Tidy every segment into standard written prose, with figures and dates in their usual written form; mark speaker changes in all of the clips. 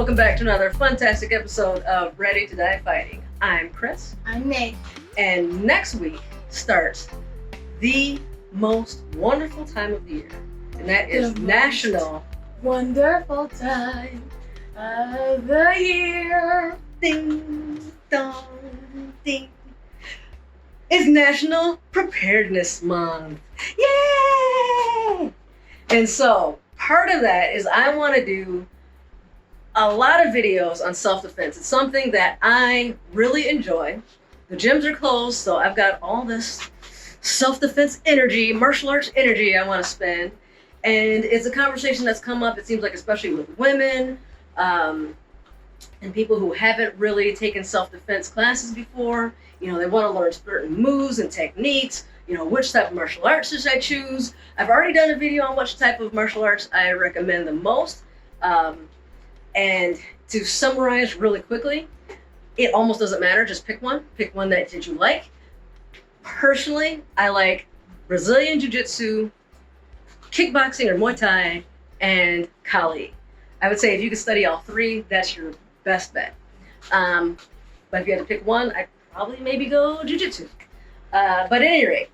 Speaker 1: welcome back to another fantastic episode of Ready to Die Fighting. I'm Chris.
Speaker 2: I'm Nick.
Speaker 1: And next week starts the most wonderful time of the year. And that is National
Speaker 2: Wonderful Time of the Year.
Speaker 1: Ding Dong Ding. It's National Preparedness Month. Yay! And so part of that is I want to do a lot of videos on self-defense. It's something that I really enjoy. The gyms are closed, so I've got all this self-defense energy, martial arts energy I want to spend. And it's a conversation that's come up, it seems like, especially with women and people who haven't really taken self-defense classes before. You know, they want to learn certain moves and techniques. You know, which type of martial arts should I choose? I've already done a video on which type of martial arts I recommend the most. And to summarize really quickly, it almost doesn't matter. Just pick one. Pick one that you like. Personally, I like Brazilian Jiu-Jitsu, kickboxing or Muay Thai, and Kali. I would say if you could study all three, that's your best bet. But if you had to pick one, I'd probably maybe go Jiu-Jitsu. But at any rate,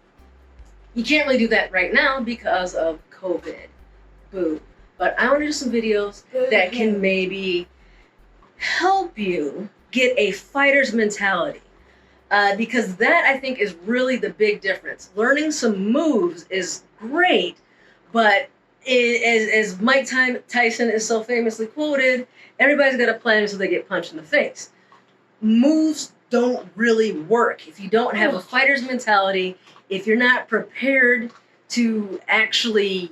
Speaker 1: you can't really do that right now because of COVID. Boo. But I want to do some videos that can maybe help you get a fighter's mentality. Because that, I think, is really the big difference. Learning some moves is great, but as Mike Tyson is so famously quoted, everybody's got a plan until they get punched in the face. Moves don't really work if you don't have a fighter's mentality, if you're not prepared to actually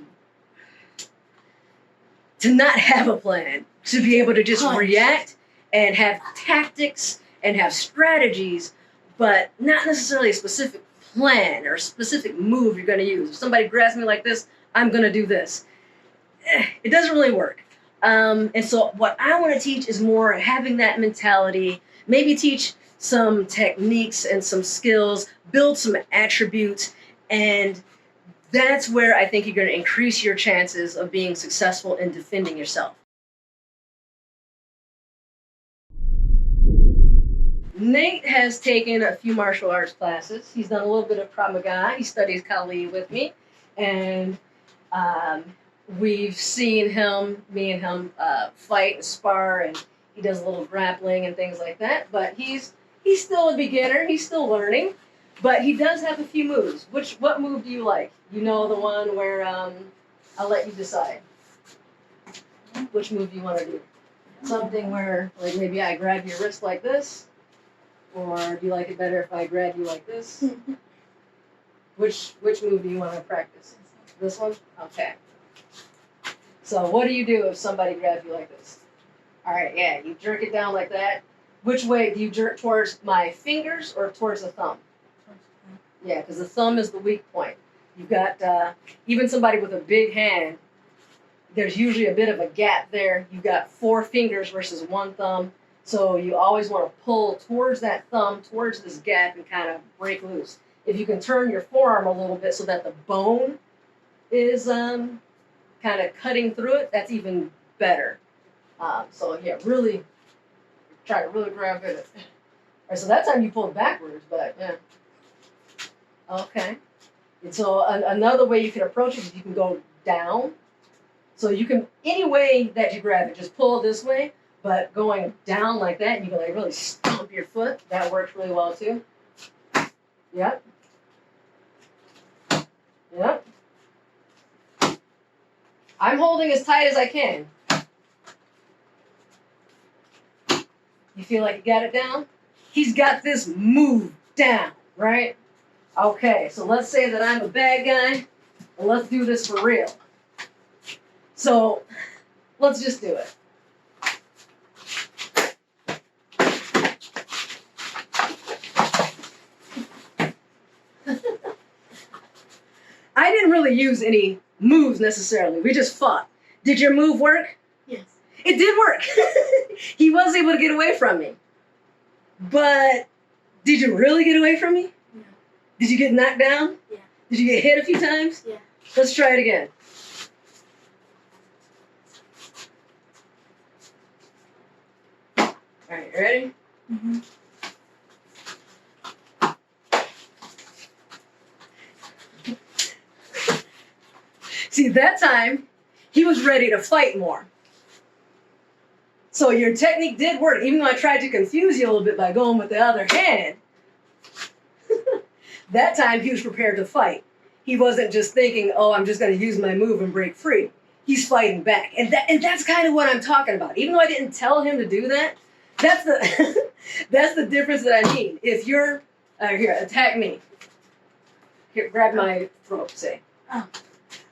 Speaker 1: to not have a plan, to be able to just react and have tactics and have strategies, but not necessarily a specific plan or a specific move you're going to use. If somebody grabs me like this, I'm going to do this. It doesn't really work. And so what I want to teach is more having that mentality, maybe teach some techniques and some skills, build some attributes, and that's where I think you're going to increase your chances of being successful in defending yourself. Nate has taken a few martial arts classes. He's done a little bit of Krav Maga. He studies Kali with me. And we've seen me and him fight and spar, and he does a little grappling and things like that. But he's still a beginner. He's still learning. But he does have a few moves. What move do you like? You know, the one where I'll let you decide. Which move do you want to do? Something where, like, maybe I grab your wrist like this? Or do you like it better if I grab you like this? Which move do you want to practice? This one? Okay. So what do you do if somebody grabs you like this? All right, yeah, you jerk it down like that. Which way do you jerk, towards my fingers or towards the thumb? Yeah, because the thumb is the weak point. You've got, even somebody with a big hand, there's usually a bit of a gap there. You've got 4 fingers versus 1 thumb. So you always want to pull towards that thumb, towards this gap, and kind of break loose. If you can turn your forearm a little bit so that the bone is kind of cutting through it, that's even better. So yeah, really try to really grab it. All right, so that time you pulled backwards, but yeah. Okay. And so another way you can approach it is you can go down. So you can, any way that you grab it, just pull it this way, but going down like that, you can like really stomp your foot. That works really well too. Yep. Yep. I'm holding as tight as I can. You feel like you got it down? He's got this move down, right? Okay, so let's say that I'm a bad guy, and let's do this for real. So, let's just do it. I didn't really use any moves necessarily. We just fought. Did your move work?
Speaker 2: Yes.
Speaker 1: It did work. He was able to get away from me. But did you really get away from me?
Speaker 2: No.
Speaker 1: Did you get knocked down?
Speaker 2: Yeah.
Speaker 1: Did you get hit a few times?
Speaker 2: Yeah.
Speaker 1: Let's try it again. right, you ready?
Speaker 2: Mm-hmm.
Speaker 1: See, that time, he was ready to fight more. So your technique did work, even though I tried to confuse you a little bit by going with the other hand. That time, he was prepared to fight. He wasn't just thinking, oh, I'm just going to use my move and break free. He's fighting back. And that's kind of what I'm talking about. Even though I didn't tell him to do that, that's the that's the difference that I mean. If you're, here, attack me. Here, grab my throat, say.
Speaker 2: Oh.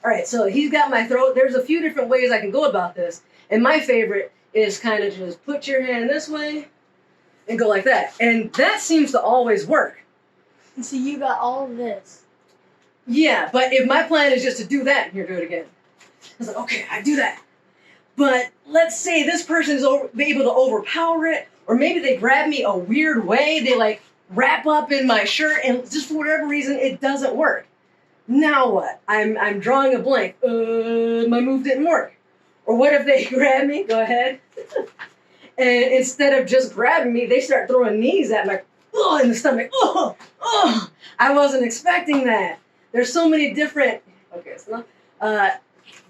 Speaker 1: All right, so he's got my throat. There's a few different ways I can go about this. And my favorite is kind of just put your hand this way and go like that. And that seems to always work.
Speaker 2: And so you got all of this.
Speaker 1: Yeah, but if my plan is just to do that, here, do it again. I was like, okay, I do that. But let's say this person is able to overpower it, or maybe they grab me a weird way. They like wrap up in my shirt, and just for whatever reason, it doesn't work. Now what? I'm drawing a blank. My move didn't work. Or what if they grab me? Go ahead. And instead of just grabbing me, they start throwing knees at my in the stomach. I wasn't expecting that. There's so many different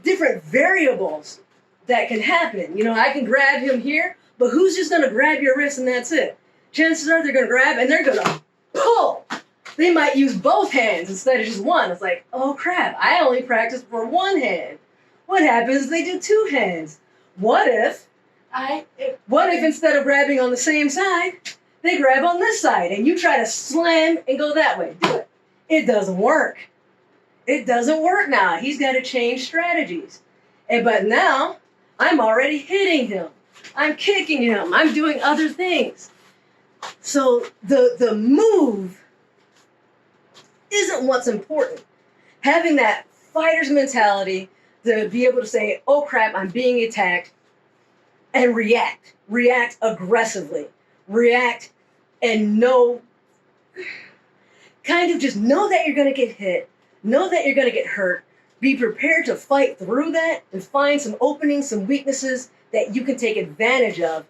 Speaker 1: different variables that can happen. You know, I can grab him here, but who's just gonna grab your wrist and that's it? Chances are they're gonna grab and they're gonna pull. They might use both hands instead of just one. It's like, oh crap, I only practiced for one hand. What happens if they do two hands? What if instead of grabbing on the same side, they grab on this side and you try to slam and go that way? Do it. It doesn't work. It doesn't work now. He's got to change strategies. But now, I'm already hitting him. I'm kicking him. I'm doing other things. So the move isn't what's important. Having that fighter's mentality to be able to say, oh crap, I'm being attacked, and react. React aggressively. React and kind of just know that you're going to get hit. Know that you're going to get hurt. Be prepared to fight through that and find some openings, some weaknesses that you can take advantage of.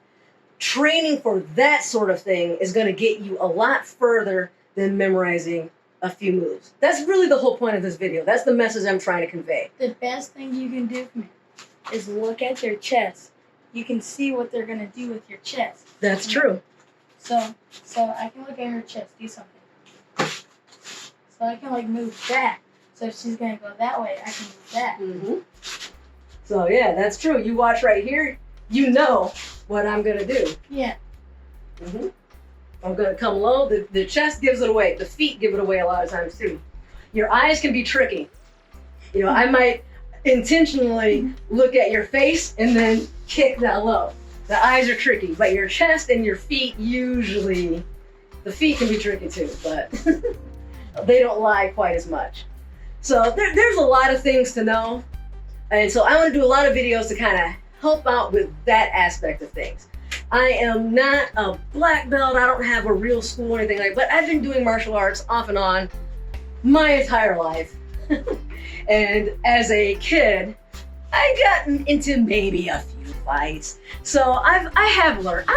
Speaker 1: Training for that sort of thing is going to get you a lot further than memorizing a few moves. That's really the whole point of this video. That's the message I'm trying to convey.
Speaker 2: The best thing you can do for me is look at their chest. You can see what they're going to do with your chest.
Speaker 1: That's true.
Speaker 2: So I can look at her chest, do something. So I can like move that. So if she's gonna go that way, I can move that.
Speaker 1: Mm-hmm. So yeah, that's true. You watch right here, you know what I'm gonna do.
Speaker 2: Yeah.
Speaker 1: Mm-hmm. I'm gonna come low. The chest gives it away. The feet give it away a lot of times too. Your eyes can be tricky. You know, I might intentionally look at your face and then kick that low. The eyes are tricky, but your chest and your feet usually, the feet can be tricky too, but they don't lie quite as much. So there's a lot of things to know. And so I want to do a lot of videos to kind of help out with that aspect of things. I am not a black belt. I don't have a real school or anything like that, but I've been doing martial arts off and on my entire life. And as a kid, I gotten into maybe a few fights. So I have learned.